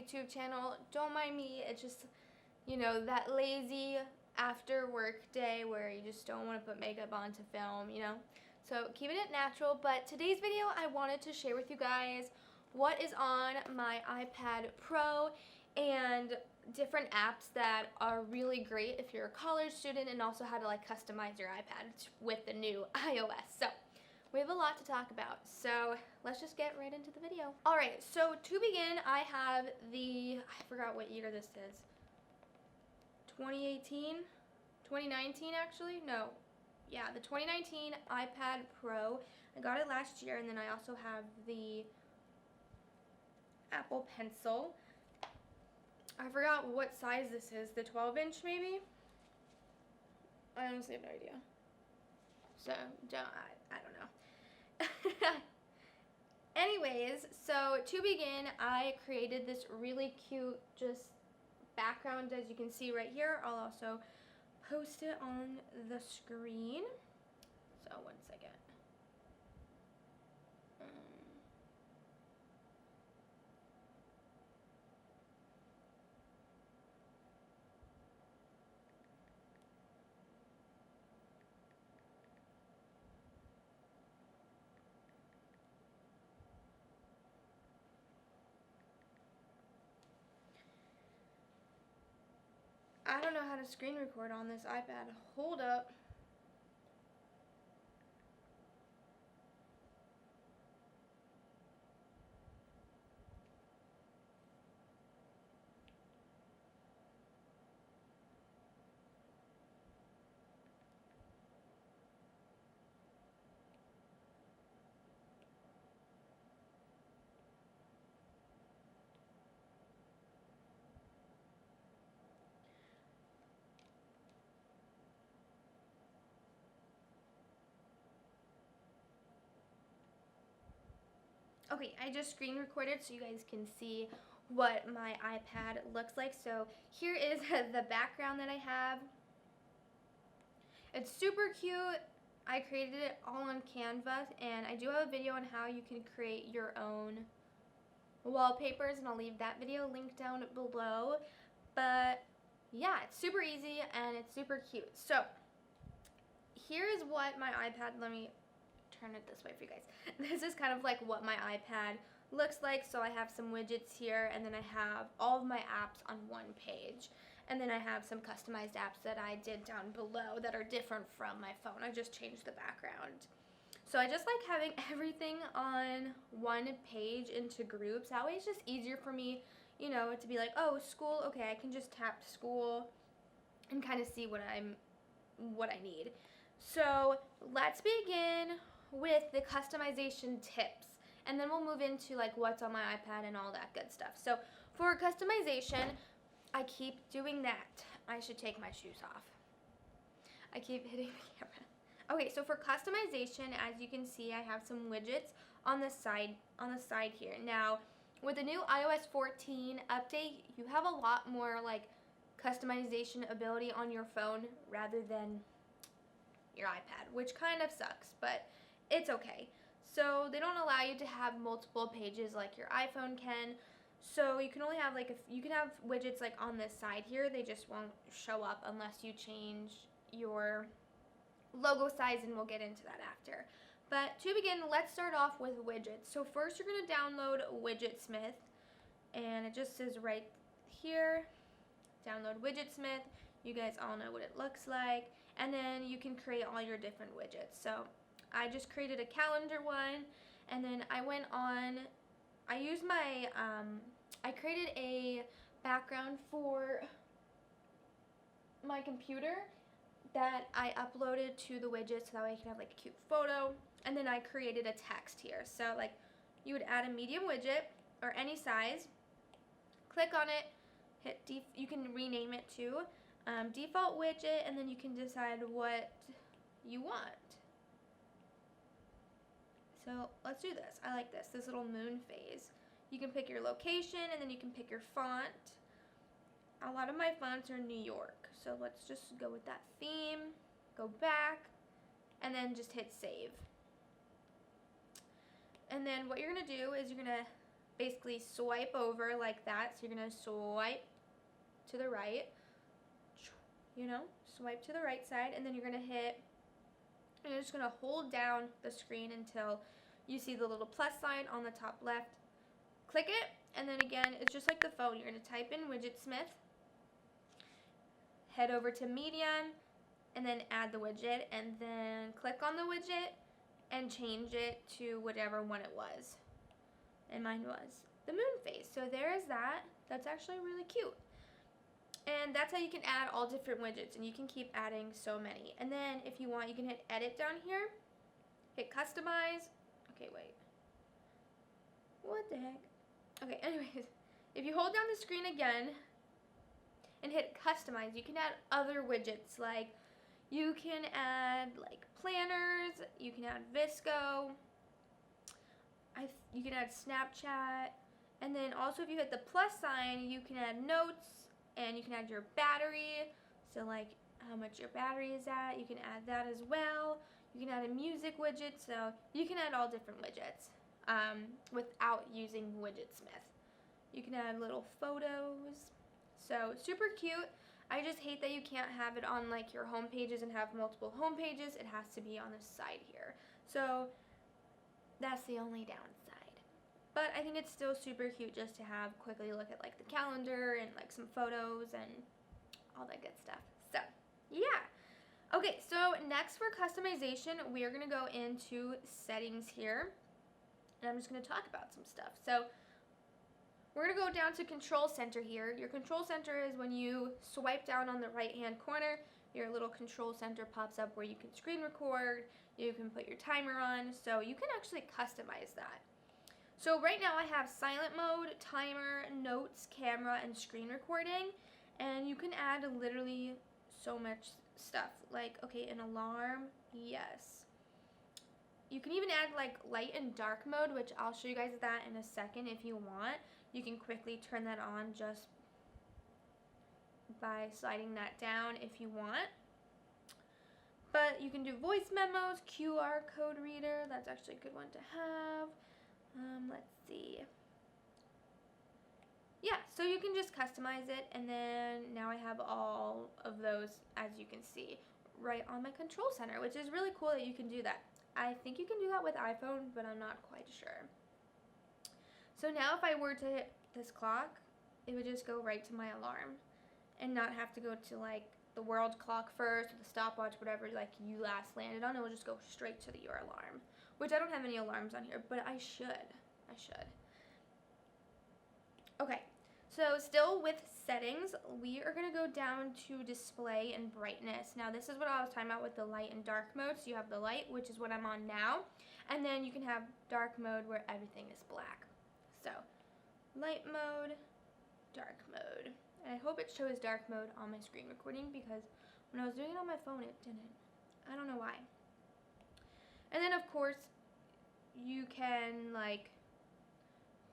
YouTube channel. Don't mind me, it's just, you know, that lazy after work day where you just don't want to put makeup on to film, you know. So keeping it natural, but today's video I wanted to share with you guys what is on my iPad Pro and different apps that are really great if you're a college student, and also how to like customize your iPad with the new iOS. So we have a lot to talk about, so let's just get right into the video. Alright, so to begin, I have I forgot what year this is. 2018? 2019 actually? No. Yeah, the 2019 iPad Pro. I got it last year, and then I also have the Apple Pencil. I forgot what size this is. The 12-inch maybe? I honestly have no idea. So, I don't know. Anyways, so to begin, I created this really cute just background, as you can see right here. I'll also post it on the screen. So, one second. I don't know how to screen record on this iPad. Hold up. Okay, I just screen recorded so you guys can see what my iPad looks like. So here is the background that I have. It's super cute. I created it all on Canva, and I do have a video on how you can create your own wallpapers, and I'll leave that video linked down below. But yeah, it's super easy and it's super cute. So here is what my iPad, let me turn it this way for you guys. This is kind of like what my iPad looks like. So I have some widgets here, and then I have all of my apps on one page, and then I have some customized apps that I did down below that are different from my phone. I just changed the background. So I just like having everything on one page into groups. That way it's just easier for me, you know, to be like, oh, school, okay, I can just tap school and kind of see what I need. So let's begin with the customization tips, and then we'll move into like what's on my iPad and all that good stuff. So for customization, I keep doing that. I should take my shoes off. I keep hitting the camera. Okay, so for customization, as you can see, I have some widgets on the side here. Now, with the new iOS 14 update, you have a lot more like customization ability on your phone rather than your iPad, which kind of sucks, but it's okay. So they don't allow you to have multiple pages like your iPhone can. So you can only have like you can have widgets like on this side here. They just won't show up unless you change your logo size, and we'll get into that after. But to begin, let's start off with widgets. So first you're going to download Widgetsmith, and it just says right here, download Widgetsmith. You guys all know what it looks like, and then you can create all your different widgets. So I just created a calendar one, and then I went on, I used my, I created a background for my computer that I uploaded to the widget so that way I can have like a cute photo, and then I created a text here. So like you would add a medium widget or any size, click on it, hit you can rename it to default widget, and then you can decide what you want. So let's do this. I like this little moon phase. You can pick your location, and then you can pick your font. A lot of my fonts are New York, so let's just go with that theme. Go back, and then just hit save. And then what you're going to do is you're going to basically swipe over like that. So you're going to swipe to the right, swipe to the right side, and then you're going to hit, and you're just going to hold down the screen until you see the little plus sign on the top left. Click it, and then again, it's just like the phone. You're going to type in Widgetsmith, head over to medium, and then add the widget, and then click on the widget and change it to whatever one it was. And mine was the moon face. So there is that. That's actually really cute. And that's how you can add all different widgets, and you can keep adding so many. And then if you want, you can hit edit down here, hit customize. Okay, wait. What the heck? Okay, anyways, if you hold down the screen again and hit customize, you can add other widgets. Like you can add like planners, you can add Visco, you can add Snapchat, and then also if you hit the plus sign, you can add notes, and you can add your battery, so like how much your battery is at, you can add that as well. You can add a music widget, so you can add all different widgets without using Widgetsmith. You can add little photos, so super cute. I just hate that you can't have it on like your home pages and have multiple home pages. It has to be on the side here. So that's the only downside. But I think it's still super cute just to have quickly look at like the calendar and like some photos and all that good stuff. So yeah. Okay, so next for customization, we are going to go into settings here. And I'm just going to talk about some stuff. So we're going to go down to control center here. Your control center is when you swipe down on the right hand corner, your little control center pops up where you can screen record, you can put your timer on, so you can actually customize that. So right now I have silent mode, timer, notes, camera, and screen recording, and you can add literally so much stuff. Like, okay, an alarm, yes. You can even add like light and dark mode, which I'll show you guys that in a second if you want. You can quickly turn that on just by sliding that down if you want. But you can do voice memos, QR code reader. That's actually a good one to have. Let's see. Yeah, so you can just customize it, and then now I have all of those, as you can see, right on my control center, which is really cool that you can do that. I think you can do that with iPhone, but I'm not quite sure. So now if I were to hit this clock, it would just go right to my alarm and not have to go to like the world clock first or the stopwatch, whatever like you last landed on. It will just go straight to your alarm, which I don't have any alarms on here, but I should. Okay, so still with settings, we are going to go down to display and brightness. Now this is what I was talking about with the light and dark mode. So you have the light, which is what I'm on now, and then you can have dark mode where everything is black. So light mode, dark mode. And I hope it shows dark mode on my screen recording, because when I was doing it on my phone it didn't. I don't know why. And then of course you can like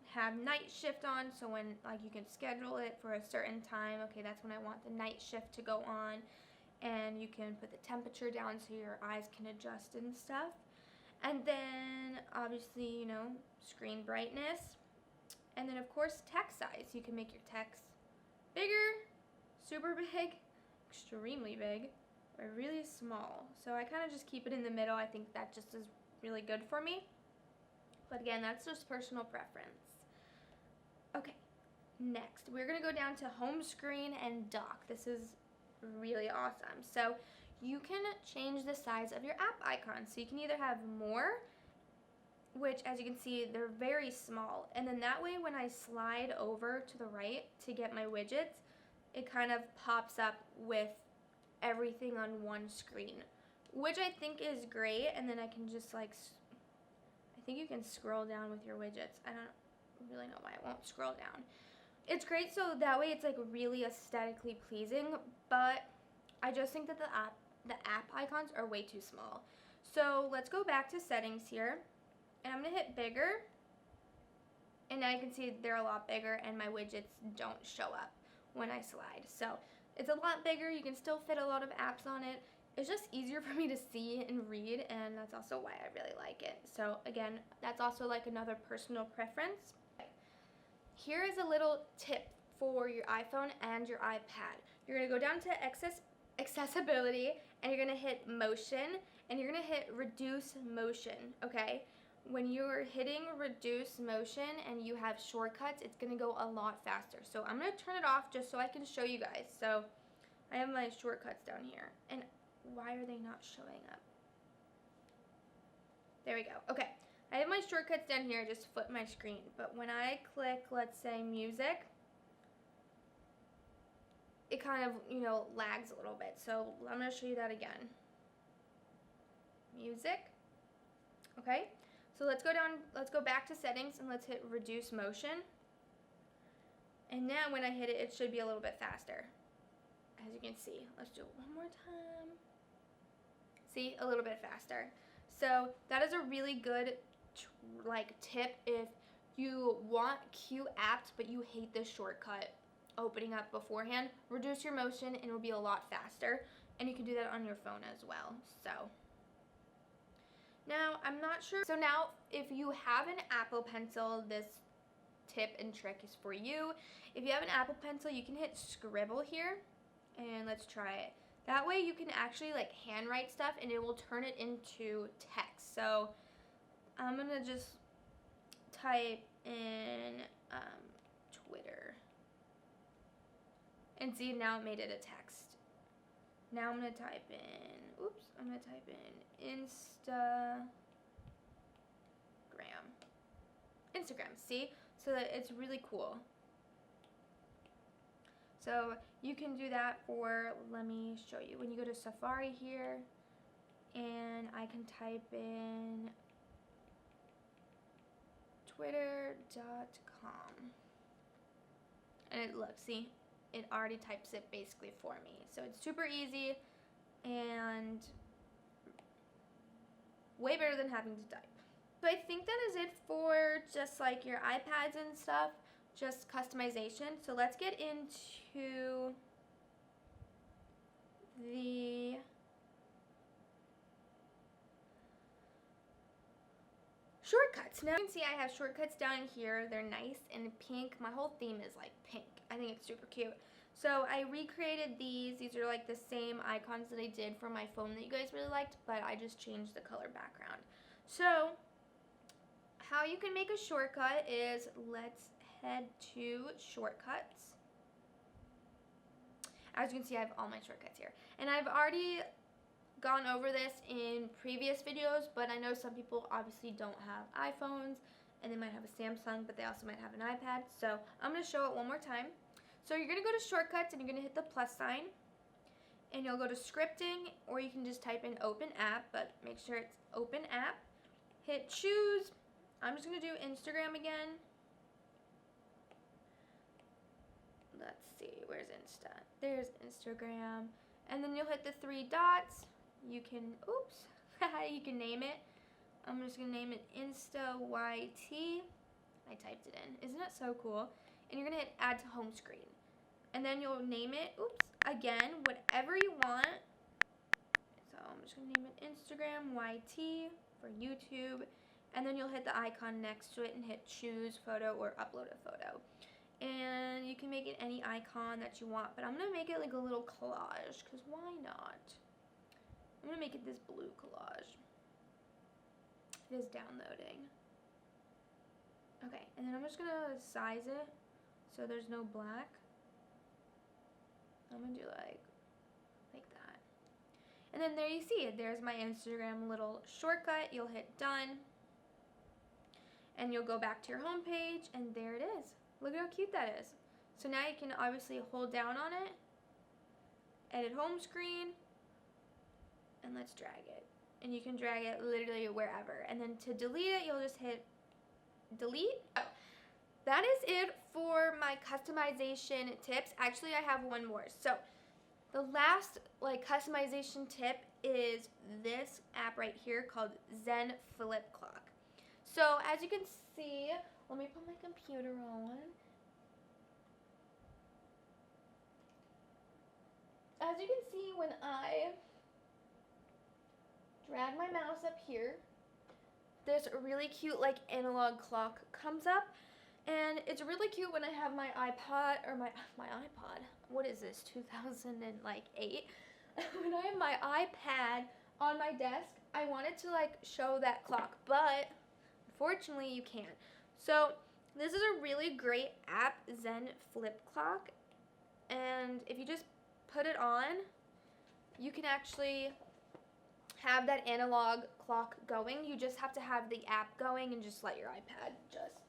have night shift on, so when like you can schedule it for a certain time. Okay, that's when I want the night shift to go on, and you can put the temperature down so your eyes can adjust and stuff. And then obviously, you know, screen brightness, and then of course text size. You can make your text bigger, super big, extremely big, or really small. So I kind of just keep it in the middle. I think that just is really good for me. But again, that's just personal preference. Okay, next we're going to go down to home screen and dock. This is really awesome. So you can change the size of your app icons. So you can either have more, which as you can see, they're very small. And then that way when I slide over to the right to get my widgets, it kind of pops up with everything on one screen, which I think is great. And then I can just like, I think you can scroll down with your widgets. I don't really know why it won't scroll down. It's great, so that way it's like really aesthetically pleasing, but I just think that the app icons are way too small. So let's go back to settings here, and I'm gonna hit bigger, and now you can see they're a lot bigger and my widgets don't show up when I slide. So it's a lot bigger. You can still fit a lot of apps on it. It's just easier for me to see and read, and that's also why I really like it. So again, that's also like another personal preference. here is a little tip for your iPhone and your iPad. You're going to go down to accessibility, and you're going to hit motion, and you're going to hit reduce motion, okay? When you're hitting reduce motion and you have shortcuts, it's going to go a lot faster. So I'm going to turn it off just so I can show you guys. So I have my shortcuts down here. And why are they not showing up? There we go. Okay. I have my shortcuts down here. Just flip my screen. But when I click, let's say, music, it kind of, lags a little bit. So I'm going to show you that again. Music. Okay. So let's go back to settings and let's hit reduce motion. And now when I hit it, it should be a little bit faster. As you can see, let's do it one more time. See, a little bit faster. So that is a really good tip if you want cute apps but you hate the shortcut opening up beforehand. Reduce your motion and it'll be a lot faster, and you can do that on your phone as well. So now I'm not sure. So now if you have an Apple Pencil, this tip and trick is for you. If you have an Apple Pencil, you can hit scribble here, and let's try it. That way you can actually handwrite stuff and it will turn it into text. So I'm gonna just type in Twitter, and see, now it made it a text. Now I'm gonna type in Instagram, see? So that it's really cool. So you can do that for, let me show you. When you go to Safari here, and I can type in twitter.com. And see, it already types it basically for me. So it's super easy and way better than having to type. So I think that is it for just your iPads and stuff, just customization. So let's get into the shortcuts. Now you can see I have shortcuts down here. They're nice and pink. My whole theme is pink. I think it's super cute. So I recreated these. These are the same icons that I did for my phone that you guys really liked, but I just changed the color background. So how you can make a shortcut is, let's head to shortcuts. As you can see, I have all my shortcuts here. And I've already gone over this in previous videos, but I know some people obviously don't have iPhones, and they might have a Samsung, but they also might have an iPad. So I'm going to show it one more time. So you're going to go to shortcuts, and you're going to hit the plus sign, and you'll go to scripting, or you can just type in open app, but make sure it's open app. Hit choose. I'm just going to do Instagram again. Let's see, where's Insta? There's Instagram. And then you'll hit the 3 dots. You can, you can name it. I'm just going to name it InstaYT. I typed it in. Isn't it so cool? And you're going to hit add to home screen. And then you'll name it, again, whatever you want. So I'm just going to name it Instagram YT for YouTube. And then you'll hit the icon next to it and hit choose photo or upload a photo. And you can make it any icon that you want, but I'm going to make it a little collage, because why not? I'm going to make it this blue collage. It is downloading. Okay, and then I'm just going to size it so there's no black. I'm going to do like that. And then there you see it. There's my Instagram little shortcut. You'll hit done. And you'll go back to your home page, and there it is. Look at how cute that is. So now you can obviously hold down on it, edit home screen, and let's drag it. And you can drag it literally wherever. And then to delete it, you'll just hit delete. Oh, that is it for my customization tips. Actually, I have one more. So the last customization tip is this app right here called Zen Flip Clock. So as you can see, let me put my computer on. As you can see, when I drag my mouse up here, this really cute analog clock comes up. And it's really cute when I have my iPod, or my iPod, what is this, 2008? When I have my iPad on my desk, I wanted to like show that clock, but unfortunately you can't. So this is a really great app, Zen Flip Clock, and if you just put it on, you can actually have that analog clock going. You just have to have the app going and just let your iPad just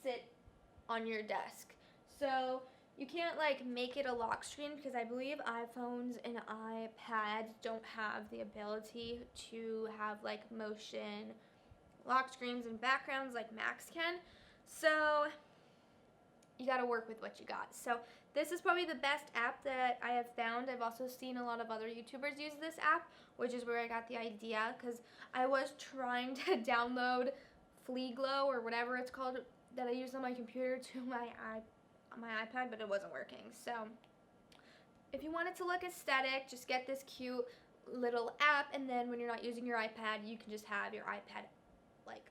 sit on your desk. So you can't like make it a lock screen because I believe iPhones and iPads don't have the ability to have like motion lock screens and backgrounds like Macs can. So you got to work with what you got. So this is probably the best app that I have found. I've also seen a lot of other YouTubers use this app, which is where I got the idea, because I was trying to download Fleaglow or whatever it's called that I use on my computer to my iPad, but it wasn't working. So if you want it to look aesthetic, just get this cute little app, and then when you're not using your iPad, you can just have your iPad like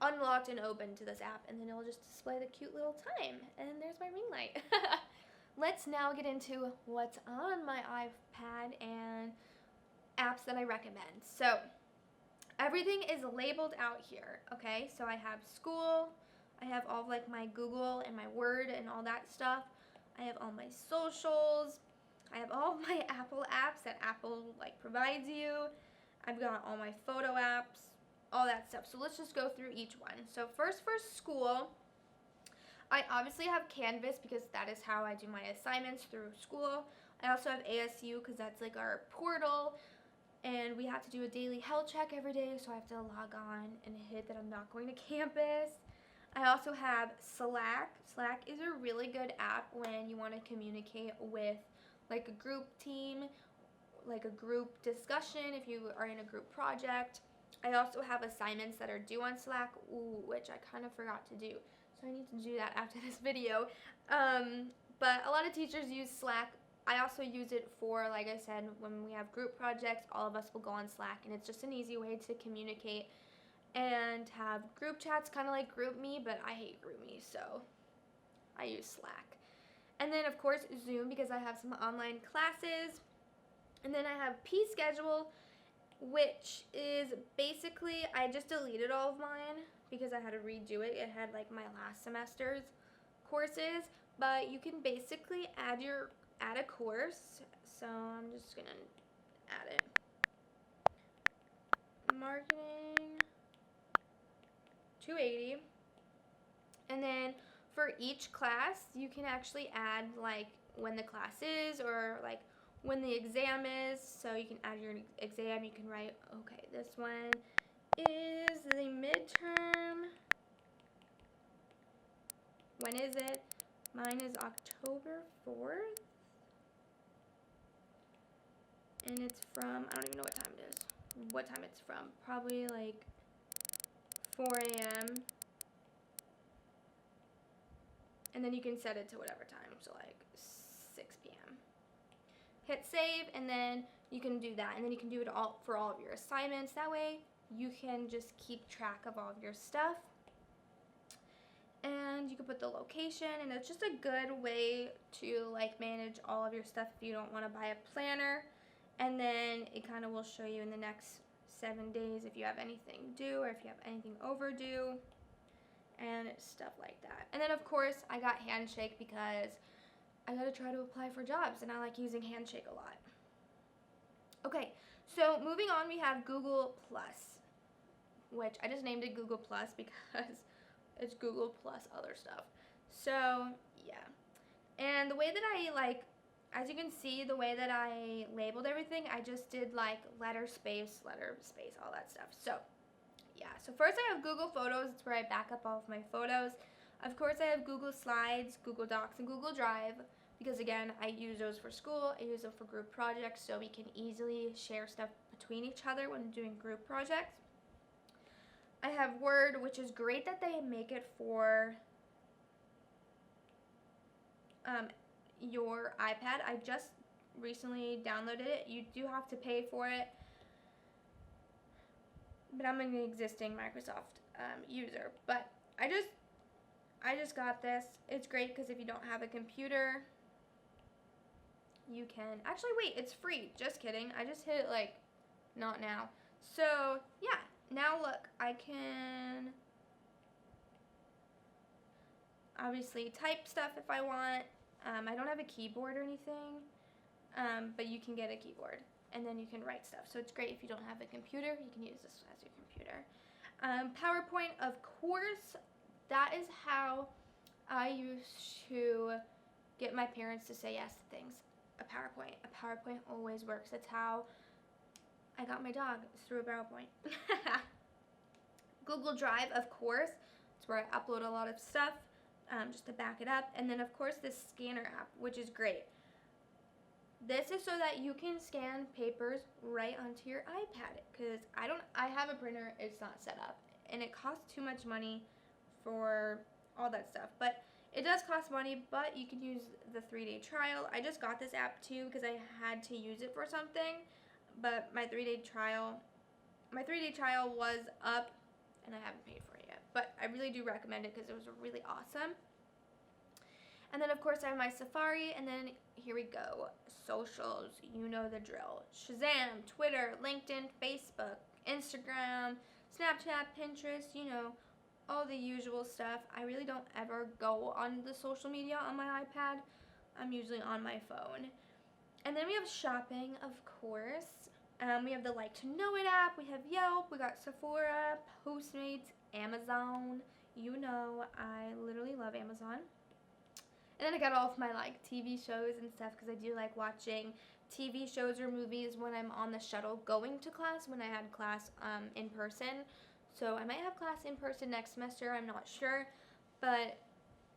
unlocked and open to this app, and then it'll just display the cute little time. And there's my ring light. Let's now get into what's on my iPad and apps that I recommend. So everything is labeled out here, okay? So I have school, I have all of like my Google and my Word and all that stuff. I have all my socials. I have all of my Apple apps that Apple like provides you. I've got all my photo apps, all that stuff. So let's just go through each one. So first for school, I obviously have Canvas because that is how I do my assignments through school. I also have ASU because that's like our portal, and we have to do a daily health check every day, so I have to log on and hit that I'm not going to campus. I also have Slack. Slack is a really good app when you want to communicate with like a group team, like a group discussion if you are in a group project. I also have assignments that are due on Slack, which I kind of forgot to do. So I need to do that after this video. But a lot of teachers use Slack. I also use it for, like I said, when we have group projects, all of us will go on Slack, and it's just an easy way to communicate and have group chats, kind of like GroupMe, but I hate GroupMe, so I use Slack. And then, of course, Zoom, because I have some online classes. And then I have P-Schedule, which is basically, I just deleted all of mine because I had to redo it. It had like my last semester's courses, but you can basically add a course. So I'm just gonna add it. Marketing 280. And then for each class, you can actually add like when the class is, or like when the exam is. So you can add your exam. You can write, okay, this one is the midterm. When is it? Mine is October 4th. And it's from, I don't even know what time it is. What time it's from. Probably like 4 a.m. And then you can set it to whatever time. So like 6 p.m. Hit save, and then you can do that. And then you can do it all for all of your assignments. That way you can just keep track of all of your stuff. And you can put the location, and it's just a good way to like manage all of your stuff if you don't want to buy a planner. And then it kind of will show you in the next 7 days if you have anything due or if you have anything overdue and stuff like that. And then of course I got Handshake because I gotta try to apply for jobs, and I like using Handshake a lot. Okay, so moving on, we have Google Plus, which I just named it Google Plus because it's Google plus other stuff. So yeah, and the way that I like, as you can see, the way that I labeled everything, I just did like letter space, all that stuff. So yeah, so first I have Google Photos. It's where I back up all of my photos. Of course I have Google Slides, Google Docs, and Google Drive, because again, I use those for school. I use them for group projects so we can easily share stuff between each other when doing group projects. I have Word, which is great that they make it for your iPad. I just recently downloaded it. You do have to pay for it, but I'm an existing Microsoft user. But I just got this. It's great because if you don't have a computer, you can, actually wait, it's free. Just kidding. I just hit it like, not now. So yeah, now look, I can obviously type stuff if I want. I don't have a keyboard or anything, but you can get a keyboard and then you can write stuff. So it's great if you don't have a computer, you can use this as your computer. PowerPoint, of course, that is how I used to get my parents to say yes to things. A PowerPoint always works. That's how I got my dog, through a PowerPoint. Google Drive, of course, it's where I upload a lot of stuff, just to back it up. And then of course this scanner app, which is great. This is so that you can scan papers right onto your iPad, because I have a printer, it's not set up, and it costs too much money for all that stuff. But it does cost money, but you can use the 3-day trial. I just got this app too because I had to use it for something, but my 3-day trial was up and I haven't paid for it yet. But I really do recommend it because it was really awesome. And then of course I have my Safari, and then here we go. Socials, you know the drill. Shazam, Twitter, LinkedIn, Facebook, Instagram, Snapchat, Pinterest, you know, all the usual stuff. I really don't ever go on the social media on my iPad. I'm usually on my phone. And then we have shopping, of course. We have the Like to Know It app. We have Yelp. We got Sephora, Postmates, Amazon. You know, I literally love Amazon. And then I got all of my like TV shows and stuff because I do like watching TV shows or movies when I'm on the shuttle going to class, when I had class in person. So I might have class in person next semester, I'm not sure, but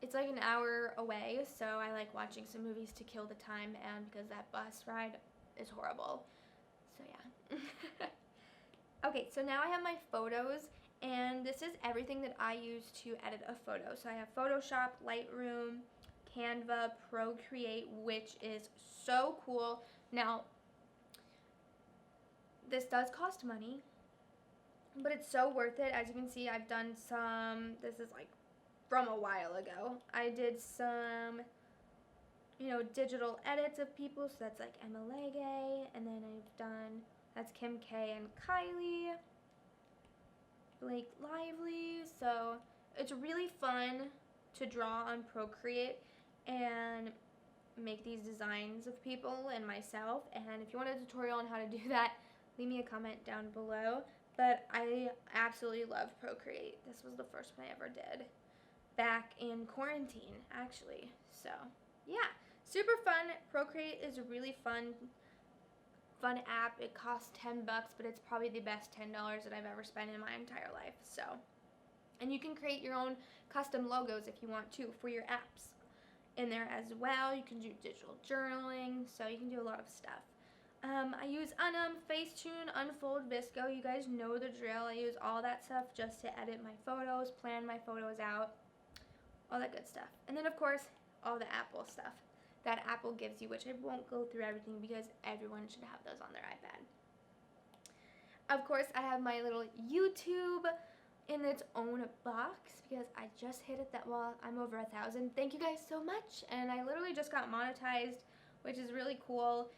it's like an hour away, so I like watching some movies to kill the time, and because that bus ride is horrible. So yeah. Okay, so now I have my photos, and this is everything that I use to edit a photo. So I have Photoshop, Lightroom, Canva, Procreate, which is so cool. Now, this does cost money, but it's so worth it. As you can see, I've done some, this is like from a while ago. I did some, you know, digital edits of people. So that's like Emma Legay, and then I've done, that's Kim K and Kylie, Blake Lively. So it's really fun to draw on Procreate and make these designs of people and myself. And if you want a tutorial on how to do that, leave me a comment down below. But I absolutely love Procreate. This was the first one I ever did back in quarantine, actually. So yeah, super fun. Procreate is a really fun app. It costs $10, but it's probably the best $10 that I've ever spent in my entire life. So, and you can create your own custom logos if you want to for your apps in there as well. You can do digital journaling, so you can do a lot of stuff. I use Facetune, Unfold, Visco. You guys know the drill. I use all that stuff just to edit my photos, plan my photos out, all that good stuff. And then of course, all the Apple stuff that Apple gives you, which I won't go through everything because everyone should have those on their iPad. Of course, I have my little YouTube in its own box because I just hit it that, well, I'm over 1,000. Thank you guys so much. And I literally just got monetized, which is really cool.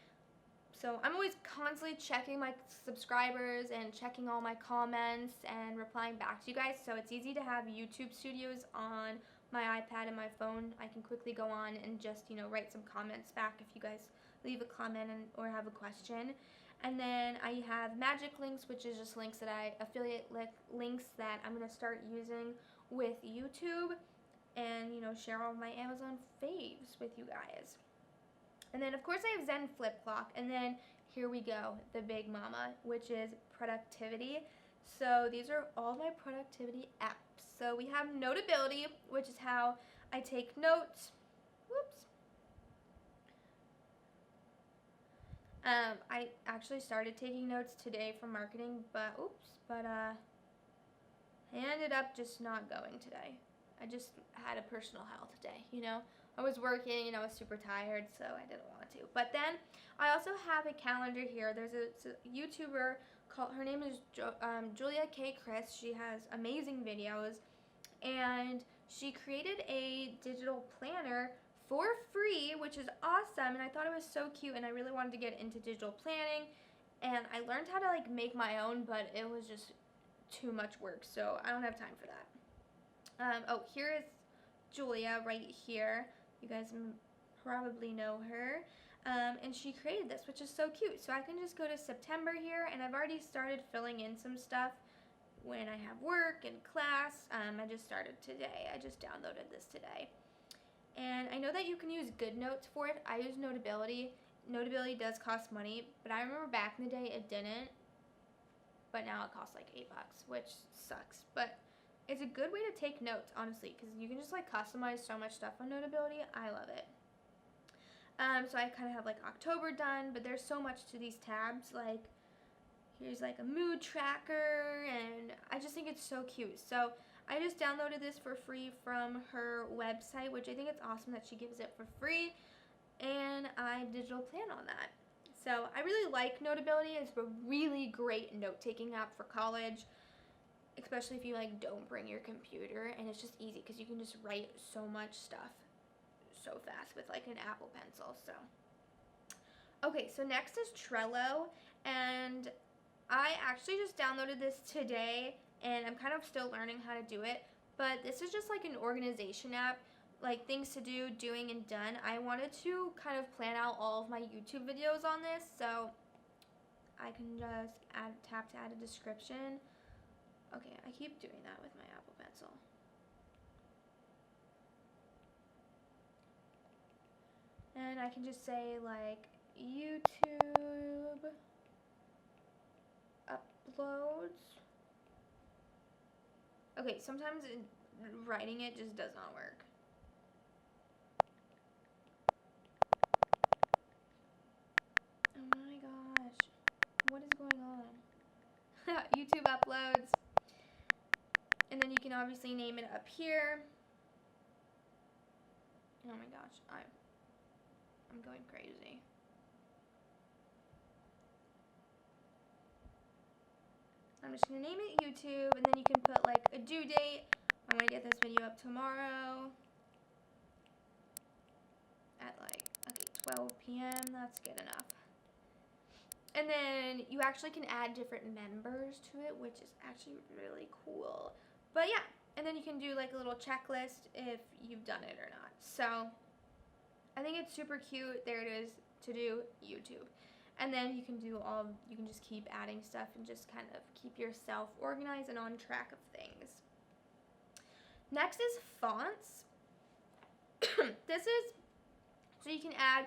So I'm always constantly checking my subscribers and checking all my comments and replying back to you guys. So it's easy to have YouTube Studios on my iPad and my phone. I can quickly go on and just, you know, write some comments back if you guys leave a comment or have a question. And then I have Magic Links, which is just links that affiliate links that I'm going to start using with YouTube, and, you know, share all my Amazon faves with you guys. And then of course I have Zen Flip Clock, and then here we go, the big mama, which is productivity. So these are all my productivity apps. So we have Notability, which is how I take notes. Whoops. I actually started taking notes today for marketing, but I ended up just not going today. I just had a personal health day, you know. I was working and I was super tired, so I didn't want to. But then I also have a calendar here. There's a YouTuber called, her name is Julia K. Chris. She has amazing videos, and she created a digital planner for free, which is awesome, and I thought it was so cute, and I really wanted to get into digital planning, and I learned how to like make my own, but it was just too much work, so I don't have time for that. Oh, here is Julia right here. You guys probably know her. And she created this, which is so cute. So I can just go to September here, and I've already started filling in some stuff when I have work and class. I just started today. I just downloaded this today. And I know that you can use GoodNotes for it. I use Notability. Notability does cost money, but I remember back in the day it didn't. But now it costs like $8, which sucks. But it's a good way to take notes, honestly, because you can just like customize so much stuff on Notability. I love it. So I kind of have like October done, but there's so much to these tabs. Like here's like a mood tracker, and I just think it's so cute. So I just downloaded this for free from her website, which I think it's awesome that she gives it for free, and I digital plan on that. So I really like Notability. It's a really great note-taking app for college, especially if you like don't bring your computer, and it's just easy because you can just write so much stuff so fast with like an Apple Pencil. So okay, so next is Trello, and I actually just downloaded this today, and I'm kind of still learning how to do it, but this is just like an organization app, like things to do, doing, and done. I wanted to kind of plan out all of my YouTube videos on this, so I can just tap to add a description. Okay, I keep doing that with my Apple Pencil. And I can just say like YouTube uploads. Okay, sometimes writing it just does not work. Oh my gosh, what is going on? YouTube uploads. And then you can obviously name it up here. Oh my gosh, I'm going crazy. I'm just gonna name it YouTube, and then you can put like a due date. I'm gonna get this video up tomorrow at like, okay, 12 p.m. That's good enough. And then you actually can add different members to it, which is actually really cool. But yeah, and then you can do like a little checklist if you've done it or not. So I think it's super cute. There it is, to do YouTube. And then you can you can just keep adding stuff and just kind of keep yourself organized and on track of things. Next is fonts. So you can add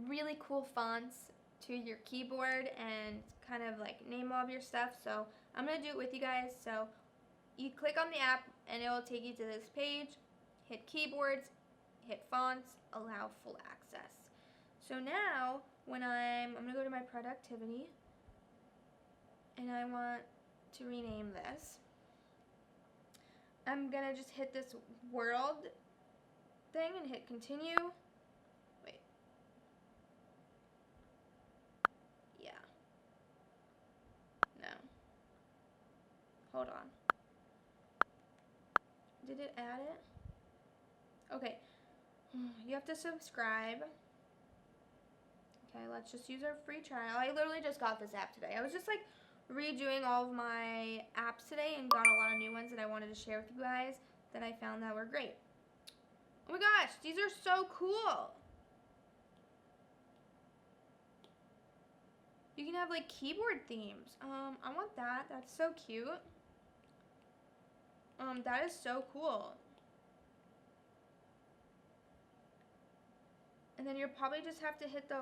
really cool fonts to your keyboard and kind of like name all of your stuff. So I'm going to do it with you guys. So you click on the app and it will take you to this page. Hit keyboards, hit fonts, allow full access. So now when I'm going to go to my productivity, and I want to rename this. I'm going to just hit this world thing and hit continue. Wait. Yeah. No. Hold on. Did it add it? Okay. You have to subscribe. Okay, let's just use our free trial. I literally just got this app today. I was just like redoing all of my apps today and got a lot of new ones that I wanted to share with you guys that I found that were great. Oh my gosh, these are so cool. You can have like keyboard themes. I want that. That's so cute. That is so cool. And then you'll probably just have to hit the, do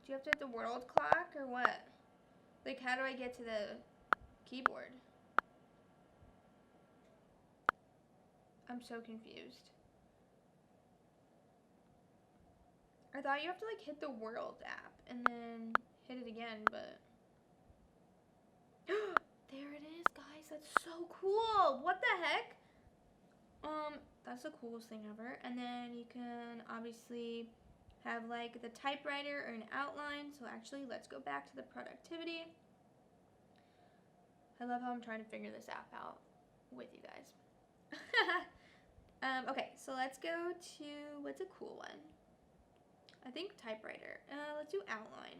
you have to hit the world clock or what? Like, how do I get to the keyboard? I'm so confused. I thought you have to like hit the world app and then hit it again, but there it is, guys. That's so cool. What the heck? That's the coolest thing ever. And then you can obviously have like the typewriter or an outline. So actually, let's go back to the productivity. I love how I'm trying to figure this app out with you guys. Okay, so let's go to, what's a cool one? I think typewriter. Let's do outline.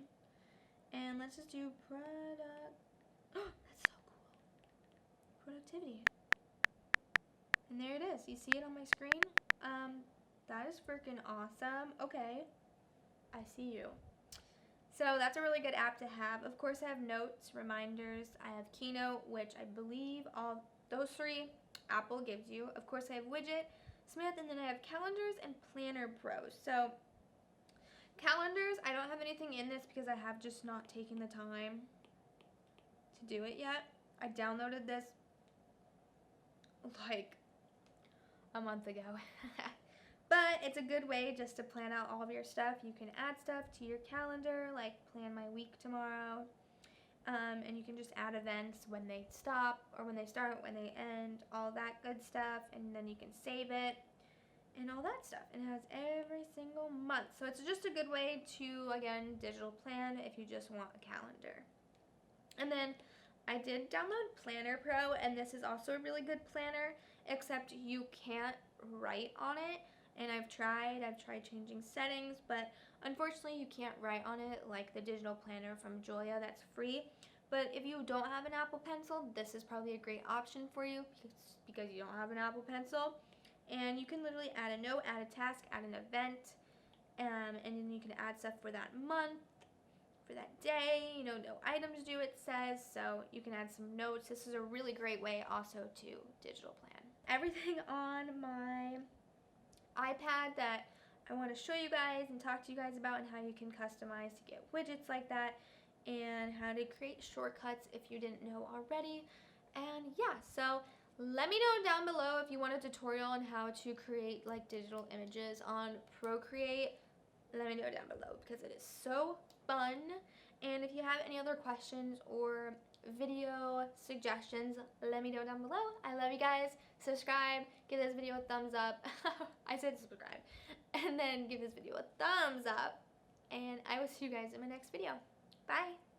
And let's just do product. Oh, that's so cool. Productivity. And there it is. You see it on my screen? That is freaking awesome. Okay. I see you. So that's a really good app to have. Of course, I have notes, reminders. I have Keynote, which I believe all those three Apple gives you. Of course, I have Widget, Smith, and then I have Calendars and Planner Pro. So calendars, I don't have anything in this because I have just not taken the time to do it yet. I downloaded this like a month ago. But it's a good way just to plan out all of your stuff. You can add stuff to your calendar, like plan my week tomorrow. And you can just add events when they stop or when they start, when they end, all that good stuff. And then you can save it and all that stuff. And it has every single month. So it's just a good way to, again, digital plan if you just want a calendar. And then I did download Planner Pro, and this is also a really good planner, except you can't write on it. And I've tried changing settings, but unfortunately you can't write on it like the digital planner from Julia that's free. But if you don't have an Apple Pencil, this is probably a great option for you because you don't have an Apple Pencil. And you can literally add a note, add a task, add an event, and then you can add stuff for that month, for that day, you know, no items due it says, so you can add some notes. This is a really great way also to digital plan. Everything on my iPad that I want to show you guys and talk to you guys about, and how you can customize to get widgets like that, and how to create shortcuts if you didn't know already. And yeah, so let me know down below if you want a tutorial on how to create like digital images on Procreate. Let me know down below because it is so fun. And if you have any other questions or video suggestions, let me know down below. I love you guys. Subscribe, give this video a thumbs up. I said subscribe. And then give this video a thumbs up. And I will see you guys in my next video. Bye.